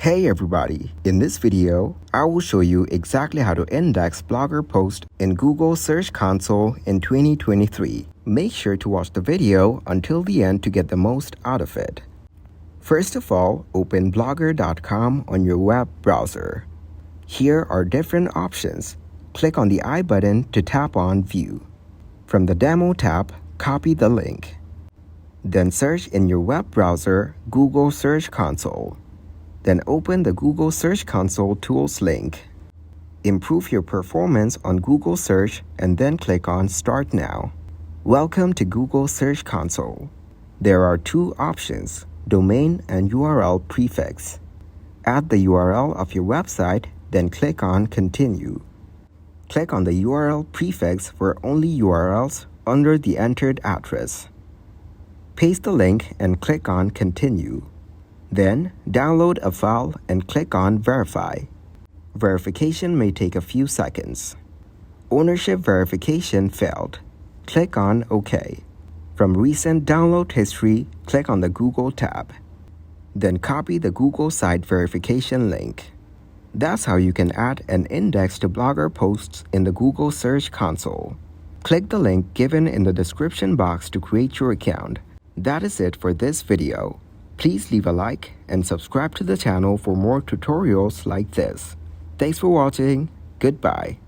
Hey everybody, in this video, I will show you exactly how to index Blogger posts in Google Search Console in 2023. Make sure to watch the video until the end to get the most out of it. First of all, open blogger.com on your web browser. Here are different options. Click on the I button to tap on View. From the Demo tab, copy the link. Then search in your web browser Google Search Console. Then open the Google Search Console Tools link. Improve your performance on Google Search and then click on Start Now. Welcome to Google Search Console. There are two options, Domain and URL Prefix. Add the URL of your website, then click on Continue. Click on the URL prefix for only URLs under the entered address. Paste the link and click on Continue. Then, download a file and click on Verify. Verification may take a few seconds. Ownership verification failed. Click on OK. From Recent Download History, click on the Google tab. Then copy the Google site verification link. That's how you can add an index to Blogger posts in the Google Search Console. Click the link given in the description box to create your account. That is it for this video. Please leave a like and subscribe to the channel for more tutorials like this. Thanks for watching. Goodbye.